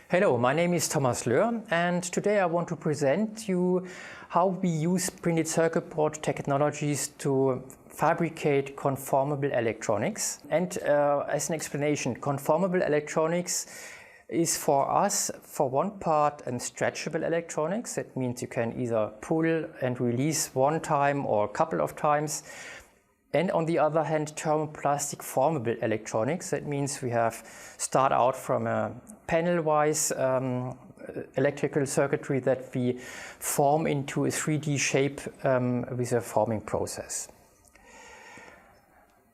Hello, my name is Thomas Löhr, and today I want to present you how we use printed circuit board technologies to fabricate conformable electronics. And as an explanation, conformable electronics is for us, for one part, stretchable electronics. That means you can either pull and release one time or a couple of times. And on the other hand, thermoplastic formable electronics. That means we start out from a panel-wise electrical circuitry that we form into a 3D shape with a forming process.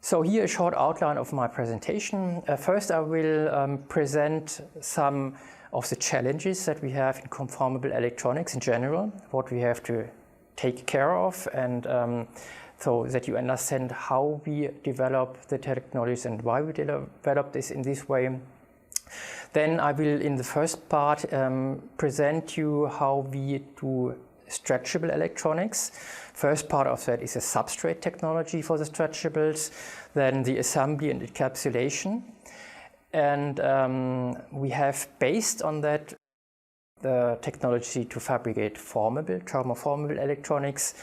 So here a short outline of my presentation. First I will present some of the challenges that we have in conformable electronics in general, what we have to take care of, and so that you understand how we develop the technologies and why we develop this in this way. Then I will, in the first part, present you how we do stretchable electronics. First part of that is a substrate technology for the stretchables, then the assembly and encapsulation. And we have, based on that, the technology to fabricate thermo-formable electronics,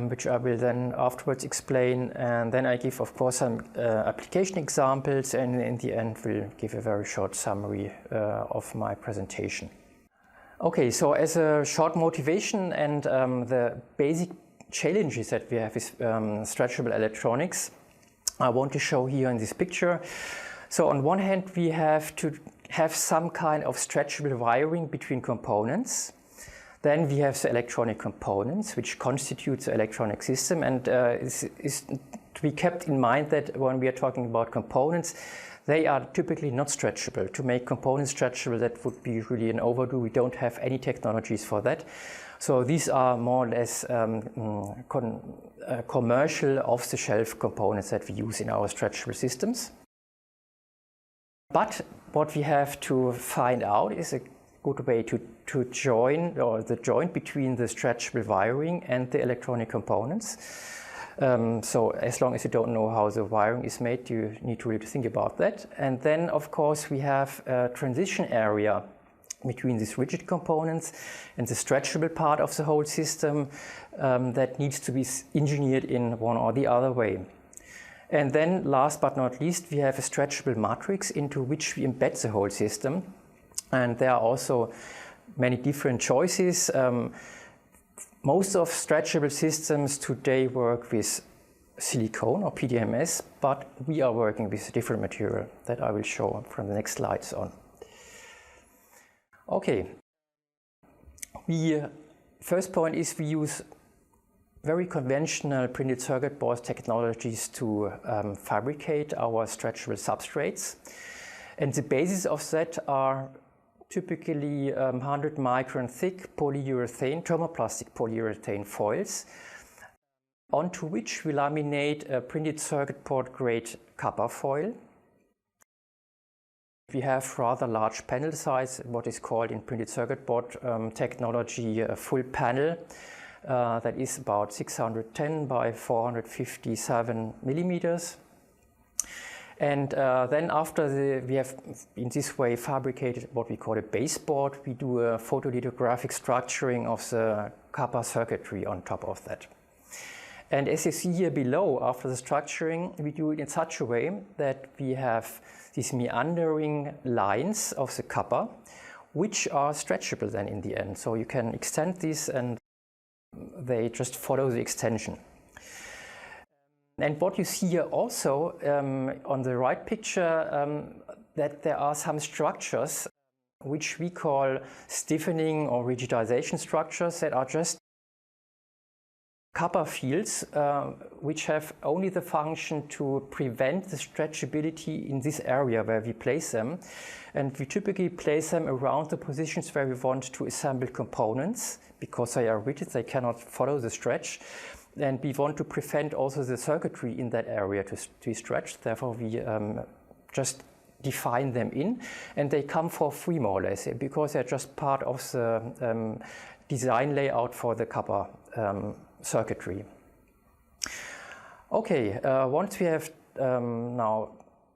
which I will then afterwards explain, and then I give, of course, some application examples, and in the end will give a very short summary of my presentation. Okay, so as a short motivation and the basic challenges that we have with stretchable electronics, I want to show here in this picture. So on one hand, we have to have some kind of stretchable wiring between components. Then we have the electronic components, which constitute the electronic system, and is to be kept in mind that when we are talking about components, they are typically not stretchable. To make components stretchable, that would be really an overdo. We don't have any technologies for that. So these are more or less commercial off-the-shelf components that we use in our stretchable systems. But what we have to find out is a good way to join, or the joint between the stretchable wiring and the electronic components. So as long as you don't know how the wiring is made, you need to really think about that. And then, of course, we have a transition area between these rigid components and the stretchable part of the whole system that needs to be engineered in one or the other way. And then, last but not least, we have a stretchable matrix into which we embed the whole system. And there are also many different choices. Most of stretchable systems today work with silicone or PDMS, but we are working with a different material that I will show from the next slides on. Okay. First point is we use very conventional printed circuit board technologies to fabricate our stretchable substrates. And the basis of that are typically 100 micron thick polyurethane, thermoplastic polyurethane foils, onto which we laminate a printed circuit board grade copper foil. We have rather large panel size, what is called in printed circuit board technology a full panel that is about 610 by 457 millimeters. And then after we have in this way fabricated what we call a baseboard, we do a photolithographic structuring of the copper circuitry on top of that. And as you see here below, after the structuring, we do it in such a way that we have these meandering lines of the copper, which are stretchable then in the end. So you can extend these and they just follow the extension. And what you see here also on the right picture, that there are some structures which we call stiffening or rigidization structures that are just copper fields which have only the function to prevent the stretchability in this area where we place them. And we typically place them around the positions where we want to assemble components, because they are rigid, they cannot follow the stretch. And we want to prevent also the circuitry in that area to be stretched. Therefore, we just define them in, and they come for free more or less, because they're just part of the design layout for the copper circuitry. Okay, once we have now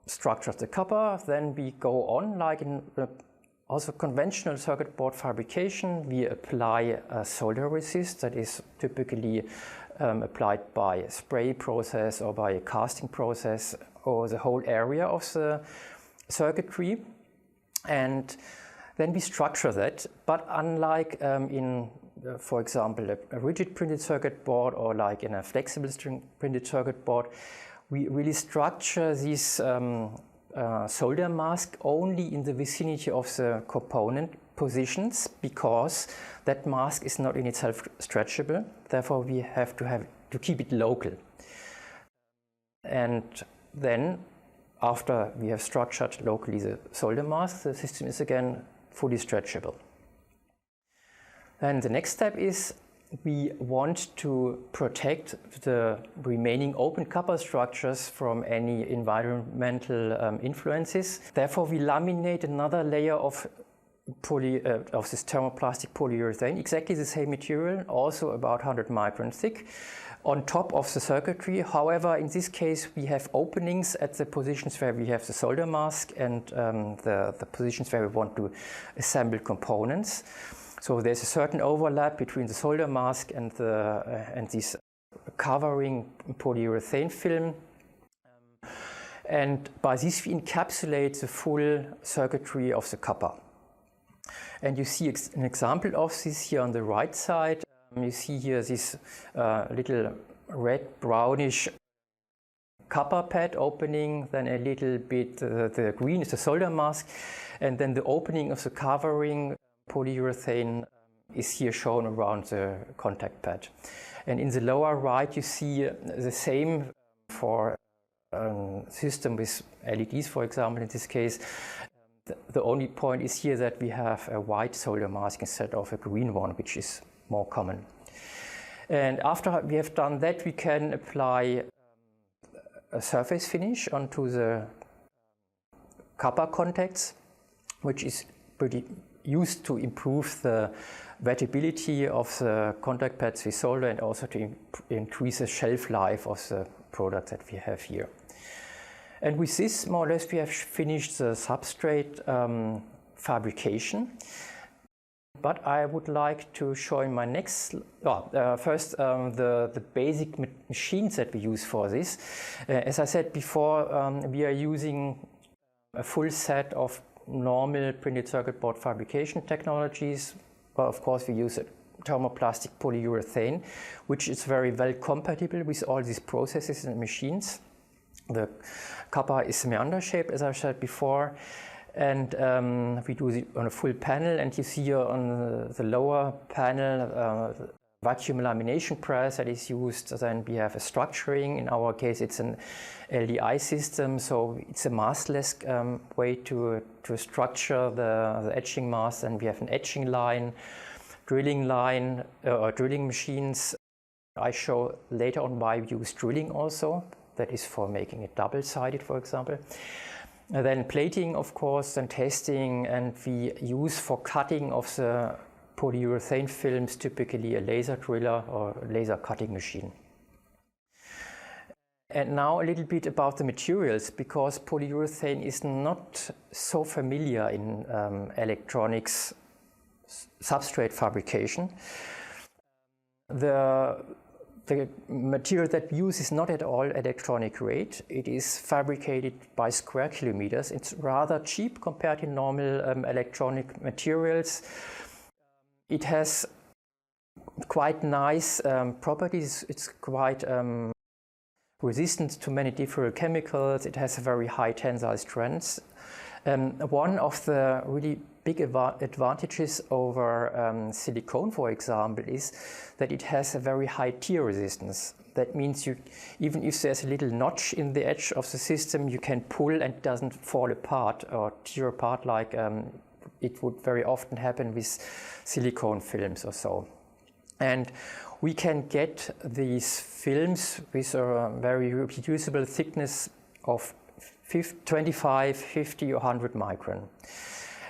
structured the copper, then we go on like in a Also conventional circuit board fabrication, we apply a solder resist that is typically applied by a spray process or by a casting process or the whole area of the circuitry. And then we structure that, but unlike for example, a rigid printed circuit board or like in a flexible string printed circuit board, we really structure this solder mask only in the vicinity of the component positions, because that mask is not in itself stretchable. Therefore, we have to keep it local. And then, after we have structured locally the solder mask, the system is again fully stretchable. And the next step is we want to protect the remaining open copper structures from any environmental influences. Therefore, we laminate another layer of this thermoplastic polyurethane, exactly the same material, also about 100 micron thick, on top of the circuitry. However, in this case, we have openings at the positions where we have the solder mask and the positions where we want to assemble components. So there's a certain overlap between the solder mask and this covering polyurethane film. And by this we encapsulate the full circuitry of the copper. And you see an example of this here on the right side. You see here this little red brownish copper pad opening, then a little bit the green is the solder mask, and then the opening of the covering polyurethane is here shown around the contact pad. And in the lower right you see the same for a system with LEDs, for example. In this case, the only point is here that we have a white solder mask instead of a green one, which is more common. And after we have done that, we can apply a surface finish onto the copper contacts, which is pretty used to improve the wettability of the contact pads with solder and also to increase the shelf life of the product that we have here. And with this, more or less, we have finished the substrate fabrication. But I would like to show in my next, first the basic machines that we use for this. As I said before, we are using a full set of normal printed circuit board fabrication technologies. Well, of course, we use a thermoplastic polyurethane, which is very well compatible with all these processes and machines. The copper is meander shaped, as I said before, and we do it on a full panel. And you see here on the lower panel vacuum lamination press that is used. Then we have a structuring. In our case, it's an LDI system, so it's a maskless way to structure the etching mask. And we have an etching line, drilling machines. I show later on why we use drilling also. That is for making it double-sided, for example. And then plating, of course, and testing, and we use for cutting of the polyurethane films typically a laser driller or laser cutting machine. And now a little bit about the materials, because polyurethane is not so familiar in electronics substrate fabrication. The material that we use is not at all electronic grade. It is fabricated by square kilometers. It's rather cheap compared to normal electronic materials. It has quite nice properties. It's quite resistant to many different chemicals. It has a very high tensile strength. One of the really big advantages over silicone, for example, is that it has a very high tear resistance. That means even if there's a little notch in the edge of the system, you can pull and it doesn't fall apart or tear apart like it would very often happen with silicone films or so. And we can get these films with a very reproducible thickness of 25, 50 or 100 micron.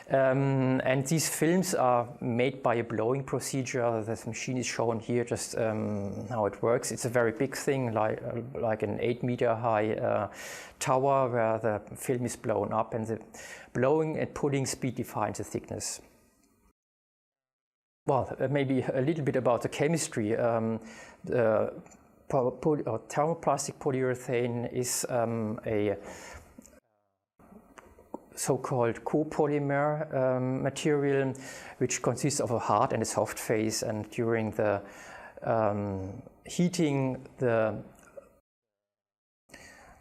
And these films are made by a blowing procedure. This machine is shown here, just how it works. It's a very big thing, like an 8-meter high tower where the film is blown up, and the blowing and pulling speed defines the thickness. Well, maybe a little bit about the chemistry. The thermoplastic polyurethane is a so-called copolymer material, which consists of a hard and a soft phase, and during the heating, the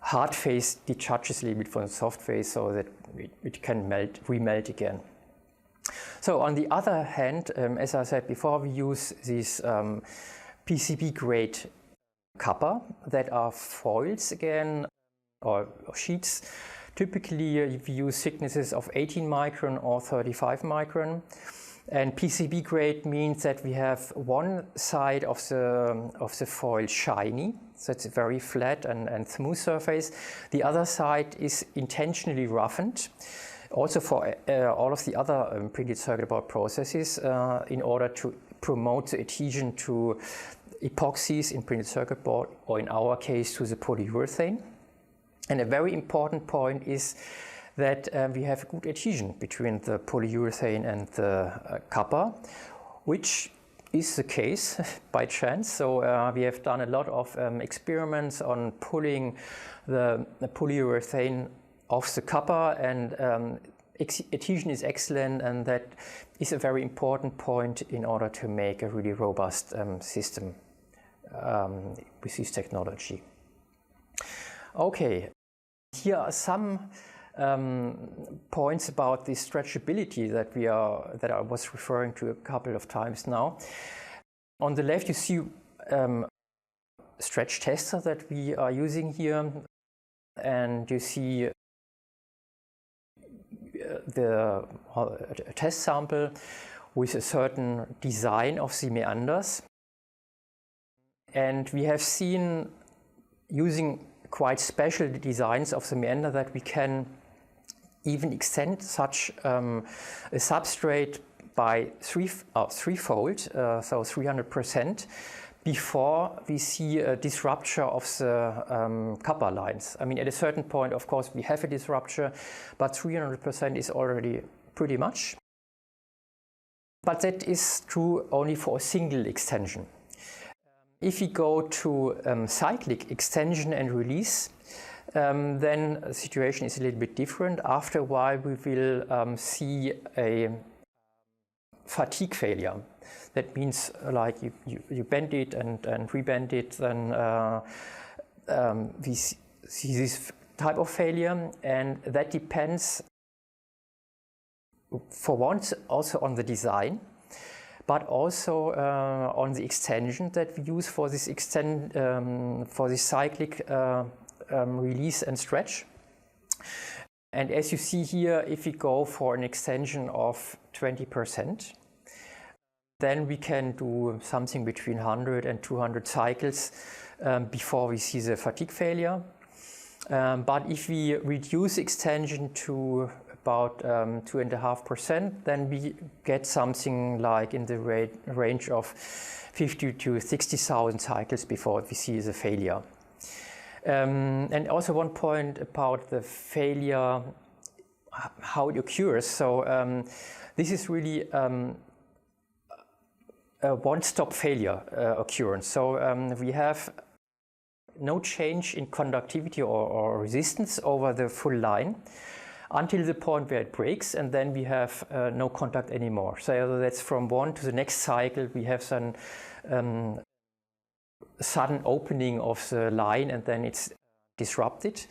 hard phase detaches a little bit from the soft phase so that it can remelt again. So on the other hand, as I said before, we use these PCB grade copper that are foils again, or sheets. Typically we use thicknesses of 18 micron or 35 micron. And PCB grade means that we have one side of the foil shiny, so it's a very flat and smooth surface. The other side is intentionally roughened, also for all of the other printed circuit board processes, in order to promote the adhesion to epoxies in printed circuit board, or in our case to the polyurethane. And a very important point is that we have good adhesion between the polyurethane and the copper, which is the case by chance. So we have done a lot of experiments on pulling the polyurethane off the copper, and adhesion is excellent, and that is a very important point in order to make a really robust system with this technology. Okay, here are some points about the stretchability that I was referring to a couple of times now. On the left you see stretch tester that we are using here, and you see the test sample with a certain design of the meanders. And we have seen, using quite special designs of the meander, that we can even extend such a substrate by threefold, so 300%, before we see a disrupture of the copper lines. I mean, at a certain point, of course, we have a disrupture, but 300% is already pretty much. But that is true only for a single extension. If we go to cyclic extension and release, then the situation is a little bit different. After a while we will see a fatigue failure. That means like you bend it and rebend it, then we see this type of failure, and that depends for once also on the design, but also on the extension that we use for this for this cyclic release and stretch. And as you see here, if we go for an extension of 20%, then we can do something between 100 and 200 cycles before we see the fatigue failure. But if we reduce extension to about 2.5%, then we get something like in the range of 50 to 60,000 cycles before we see the failure. And also one point about the failure, how it occurs. So this is really a one-stop failure occurrence. So we have no change in conductivity or resistance over the full line until the point where it breaks, and then we have no contact anymore. So that's from one to the next cycle. We have some sudden opening of the line, and then it's disrupted.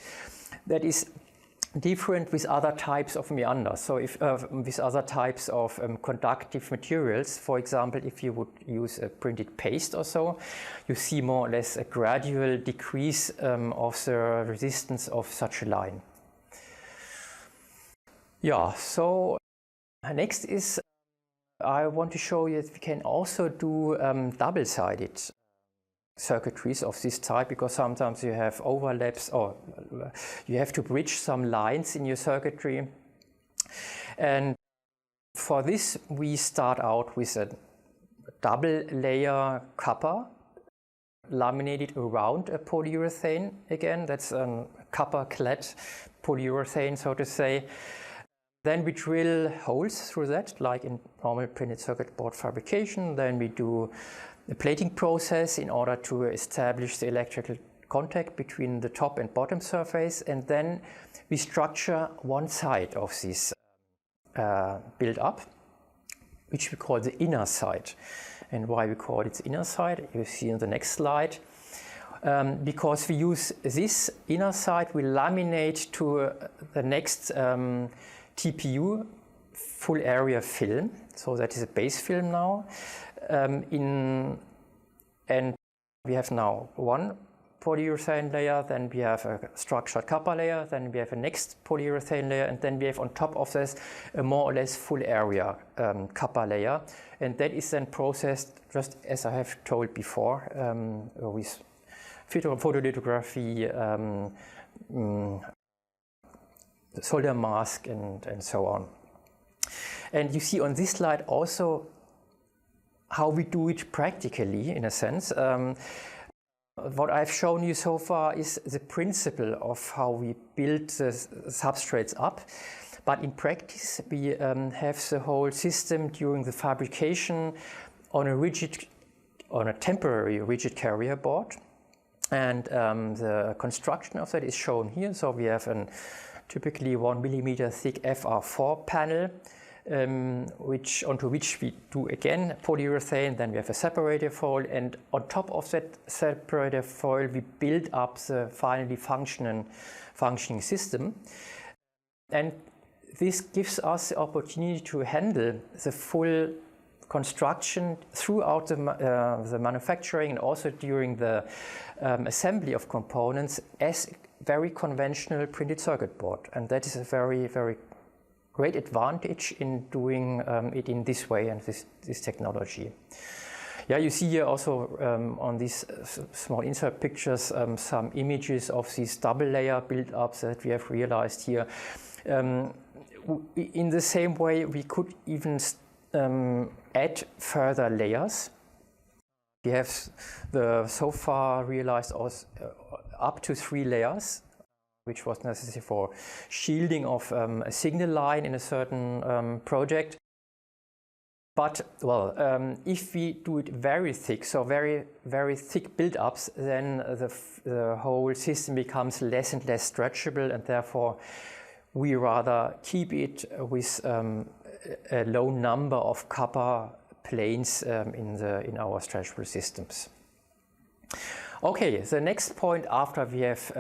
That is different with other types of meanders. So if with other types of conductive materials, for example, if you would use a printed paste or so, you see more or less a gradual decrease of the resistance of such a line. Yeah, so next is I want to show you that we can also do double-sided circuitries of this type, because sometimes you have overlaps or you have to bridge some lines in your circuitry. And For this, we start out with a double layer copper laminated around a polyurethane. Again, that's a copper clad polyurethane, so to say. Then we drill holes through that, like in normal printed circuit board fabrication. Then we do the plating process in order to establish the electrical contact between the top and bottom surface. And then we structure one side of this build-up, which we call the inner side. And why we call it the inner side, you see in the next slide. Because we use this inner side, we laminate to the next TPU full area film, so that is a base film now. And we have now one polyurethane layer, then we have a structured copper layer, then we have a next polyurethane layer, and then we have on top of this a more or less full area copper layer. And that is then processed just as I have told before with photolithography, solder mask and so on. And you see on this slide also how we do it practically, in a sense. What I've shown you so far is the principle of how we build the substrates up. But in practice, we have the whole system during the fabrication on a temporary rigid carrier board. And the construction of that is shown here. So we have a typically 1 millimeter thick FR4 panel, onto which we do again polyurethane. Then we have a separator foil, and on top of that separator foil we build up the finally functioning system. And this gives us the opportunity to handle the full construction throughout the manufacturing and also during the assembly of components as very conventional printed circuit board. And that is a very, very great advantage in doing it in this way and this technology. Yeah, you see here also on these small insert pictures some images of these double layer build-ups that we have realized here. In the same way, we could even add further layers. We have so far realized also, up to 3 layers, which was necessary for shielding of a signal line in a certain project. But, well, if we do it very thick, so very, very thick build-ups, then the whole system becomes less and less stretchable, and therefore we rather keep it with a low number of copper planes in our stretchable systems. Okay, the next point after we have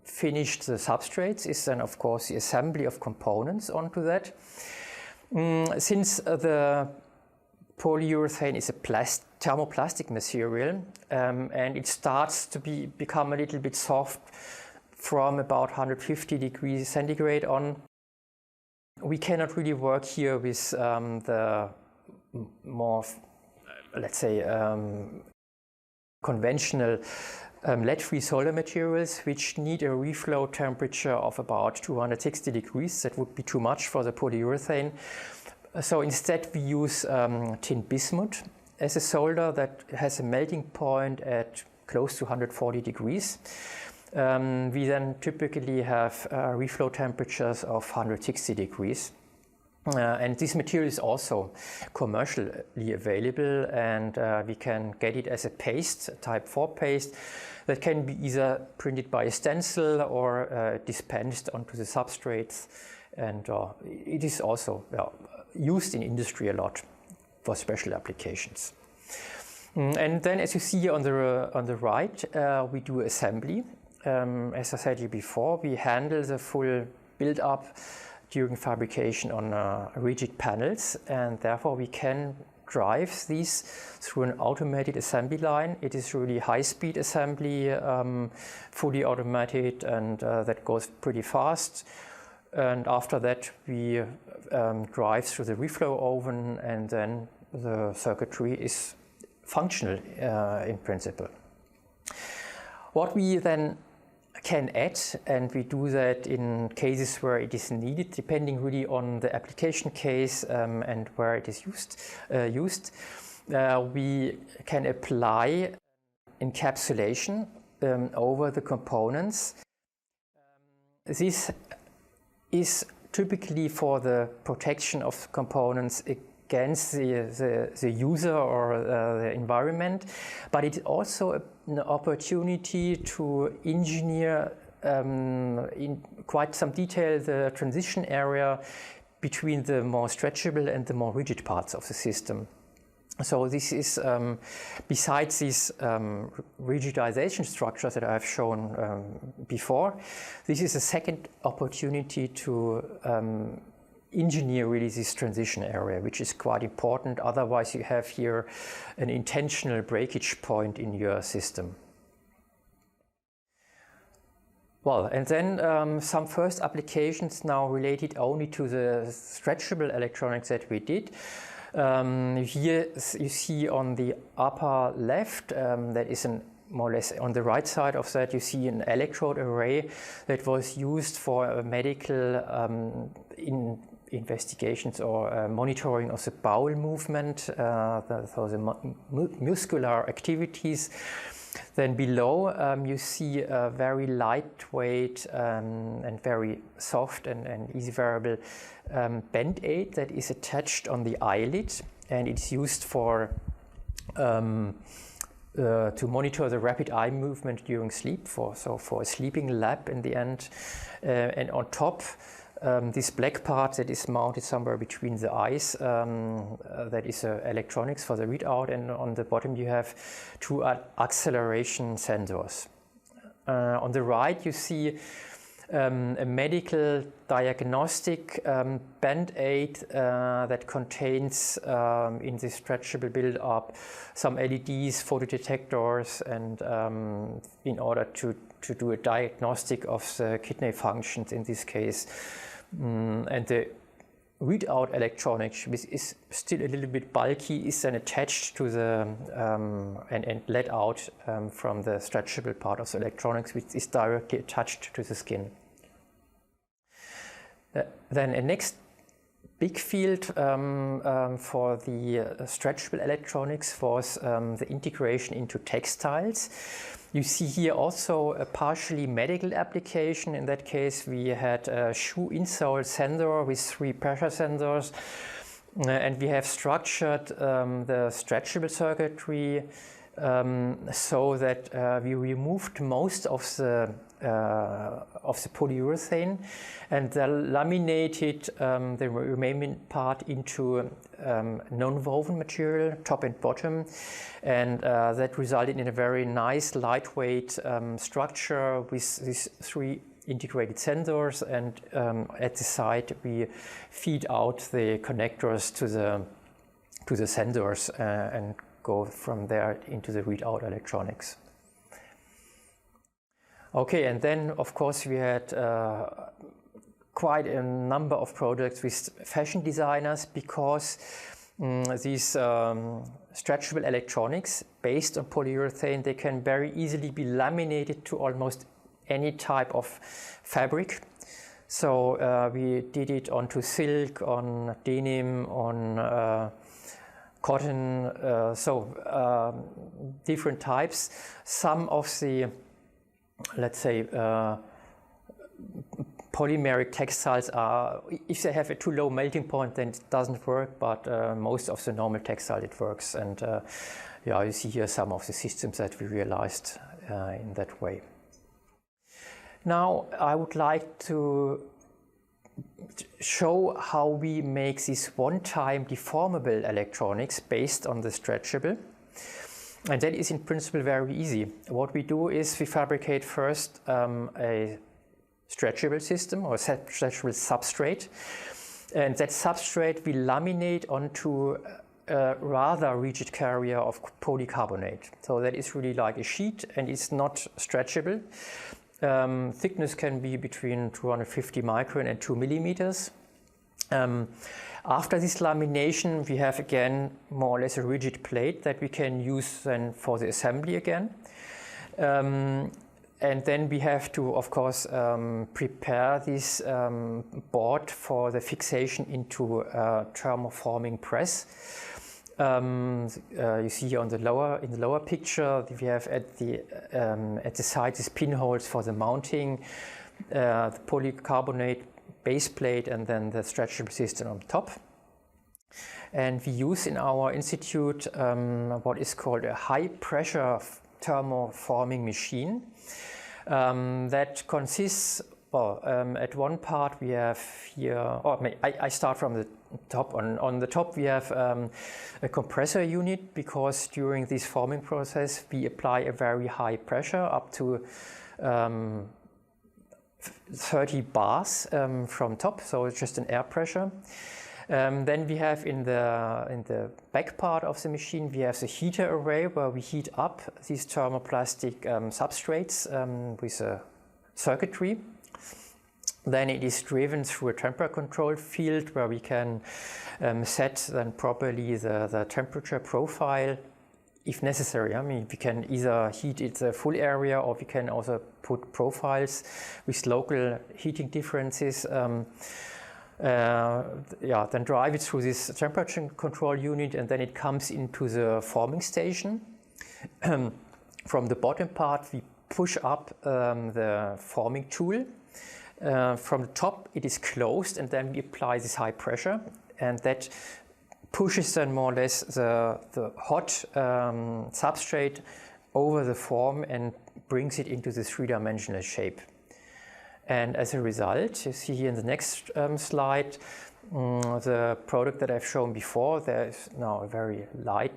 finished the substrates is then of course the assembly of components onto that. Since the polyurethane is a thermoplastic material and it starts to become a little bit soft from about 150 degrees centigrade on, we cannot really work here with the more, let's say, conventional lead-free solder materials, which need a reflow temperature of about 260 degrees. That would be too much for the polyurethane. So instead we use tin bismuth as a solder that has a melting point at close to 140 degrees. We then typically have reflow temperatures of 160 degrees. And this material is also commercially available, and we can get it as a paste, a type 4 paste, that can be either printed by a stencil or dispensed onto the substrates. And it is also used in industry a lot for special applications. And then, as you see on the right, we do assembly. As I said to you before, we handle the full build-up during fabrication on rigid panels, and therefore we can drive these through an automated assembly line. It is really high-speed assembly, fully automated, and that goes pretty fast. And after that we drive through the reflow oven, and then the circuitry is functional in principle. What we then can add, and we do that in cases where it is needed, depending really on the application case and where it is used. We can apply encapsulation over the components. This is typically for the protection of components against the user or the environment, but it's also an opportunity to engineer in quite some detail the transition area between the more stretchable and the more rigid parts of the system. So this is, besides these rigidization structures that I've shown before, this is a second opportunity to engineer really this transition area, which is quite important. Otherwise you have here an intentional breakage point in your system. Well, and then some first applications now related only to the stretchable electronics that we did. Here you see on the upper left, that is more or less on the right side of that, you see an electrode array that was used for medical investigations or monitoring of the bowel movement, so the muscular activities. Then below you see a very lightweight and very soft and easy variable band aid that is attached on the eyelid, and it's used for to monitor the rapid eye movement during sleep, for a sleeping lab in the end. And on top, this black part that is mounted somewhere between the eyes, that is electronics for the readout, and on the bottom you have two acceleration sensors. On the right you see a medical diagnostic band-aid that contains in the stretchable build-up some LEDs, photodetectors, and in order to do a diagnostic of the kidney functions in this case. And the readout electronics, which is still a little bit bulky, is then attached to the and let out from the stretchable part of the electronics, which is directly attached to the skin. Then a next big field for the stretchable electronics was the integration into textiles. You see here also a partially medical application. In that case, we had a shoe insole sensor with 3 pressure sensors, and we have structured the stretchable circuitry so that we removed most of the polyurethane and laminated the remaining part into non-woven material, top and bottom, and that resulted in a very nice lightweight structure with these 3 integrated sensors, and at the side we feed out the connectors to the sensors and go from there into the readout electronics. Okay, and then of course we had quite a number of projects with fashion designers, because these stretchable electronics based on polyurethane, they can very easily be laminated to almost any type of fabric. So we did it onto silk, on denim, on cotton, different types. Some of the, let's say, polymeric textiles are, if they have a too low melting point, then it doesn't work, but most of the normal textile it works. And yeah, you see here some of the systems that we realized in that way. Now I would like to show how we make this one-time deformable electronics based on the stretchable. And that is in principle very easy. What we do is we fabricate first a stretchable system or stretchable substrate, and that substrate we laminate onto a rather rigid carrier of polycarbonate. So that is really like a sheet, and it's not stretchable. Thickness can be between 250 micron and 2 millimeters. After this lamination, we have again more or less a rigid plate that we can use then for the assembly again. And then we have to, of course, prepare this board for the fixation into a thermo-forming press. You see here in the lower picture, we have at the side these pinholes for the mounting, the polycarbonate base plate, and then the stretchable system on top. And we use in our institute what is called a high-pressure thermo-forming machine. That consists, well, at one part we have here, I start from the top. On the top we have a compressor unit, because during this forming process we apply a very high pressure, up to 30 bars from top, so it's just an air pressure. Then we have in the back part of the machine, we have the heater array, where we heat up these thermoplastic substrates with a circuitry. Then it is driven through a temperature control field, where we can set then properly the temperature profile if necessary. I mean, we can either heat it the full area, or we can also put profiles with local heating differences. Then drive it through this temperature control unit, and then it comes into the forming station. From the bottom part, we push up the forming tool. From the top, it is closed, and then we apply this high pressure, and that pushes then more or less the hot substrate over the form and brings it into the three-dimensional shape. And as a result, you see here in the next slide, the product that I've shown before. There is now a very light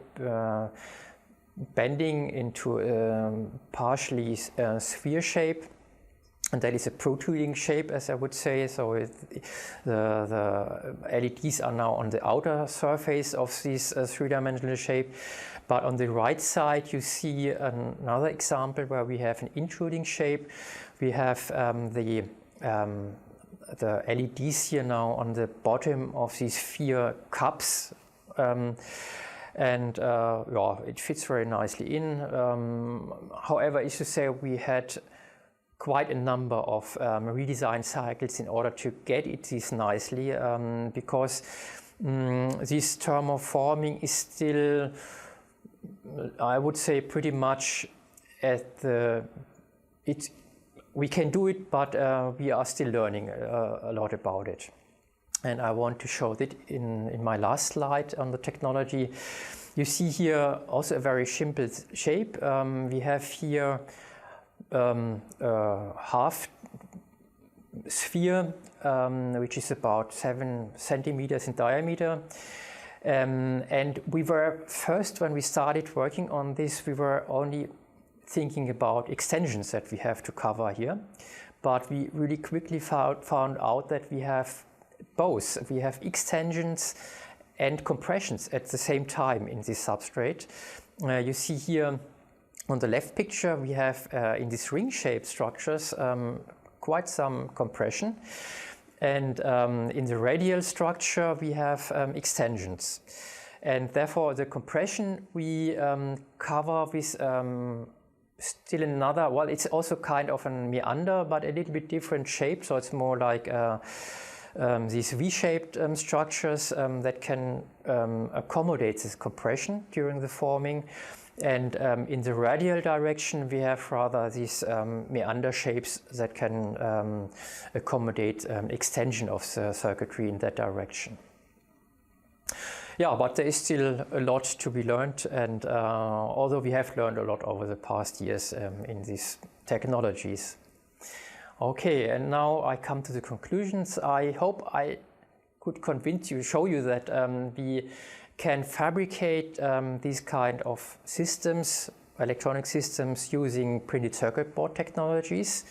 bending into a partially sphere shape. And that is a protruding shape, as I would say. So the LEDs are now on the outer surface of this three-dimensional shape. But on the right side, you see another example where we have an intruding shape. We have the LEDs here now on the bottom of these 4 cups. It fits very nicely in. However, is to say we had quite a number of redesign cycles in order to get it this nicely, because this thermo-forming is still, I would say, pretty much at the, we can do it, but we are still learning a lot about it. And I want to show that in my last slide on the technology. You see here also a very simple shape. We have here half sphere, which is about 7 centimeters in diameter. And we were first, when we started working on this, we were only thinking about extensions that we have to cover here. But we really quickly found out that we have both. We have extensions and compressions at the same time in this substrate. You see here on the left picture, we have in these ring-shaped structures quite some compression. And in the radial structure, we have extensions. And therefore, the compression we cover with still another, well, it's also kind of a meander, but a little bit different shape. So it's more like these V-shaped structures that can accommodate this compression during the forming. And in the radial direction, we have rather these meander shapes that can accommodate extension of the circuitry in that direction. Yeah, but there is still a lot to be learned, and although we have learned a lot over the past years in these technologies. Okay, and now I come to the conclusions. I hope I could convince you, show you that we can fabricate these kind of systems, electronic systems, using printed circuit board technologies.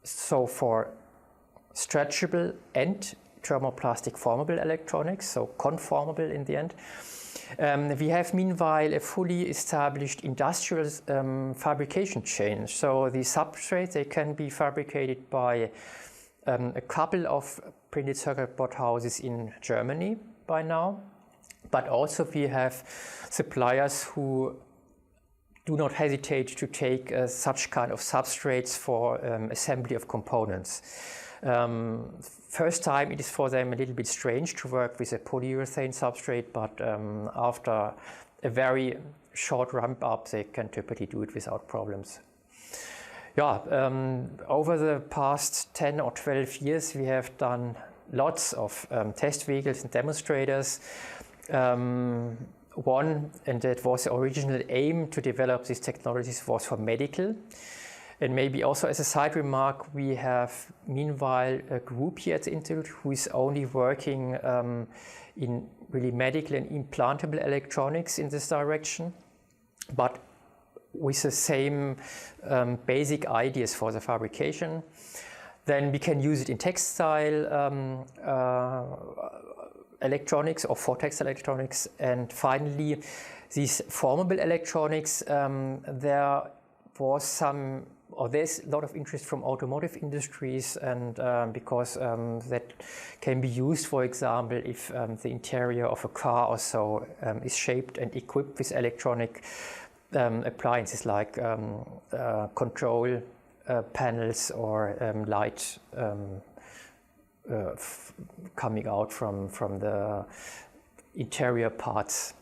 So for stretchable and thermoplastic formable electronics, so conformable in the end. We have meanwhile a fully established industrial fabrication chain. So the substrates, they can be fabricated by a couple of printed circuit board houses in Germany by now, but also we have suppliers who do not hesitate to take such kind of substrates for assembly of components. First time it is for them a little bit strange to work with a polyurethane substrate, but after a very short ramp up they can typically do it without problems. Yeah, over the past 10 or 12 years we have done lots of test vehicles and demonstrators. One, and that was the original aim to develop these technologies, was for medical. And maybe also as a side remark, we have meanwhile a group here at the Institute who is only working in really medical and implantable electronics in this direction, but with the same basic ideas for the fabrication. Then we can use it in textile electronics or for textile electronics. And finally, these formable electronics, there was some, or there's a lot of interest from automotive industries, and because that can be used, for example, if the interior of a car or so is shaped and equipped with electronic appliances like control panels or light coming out from the interior parts.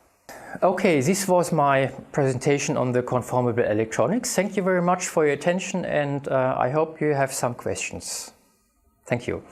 Okay, this was my presentation on the conformable electronics. Thank you very much for your attention, and I hope you have some questions. Thank you.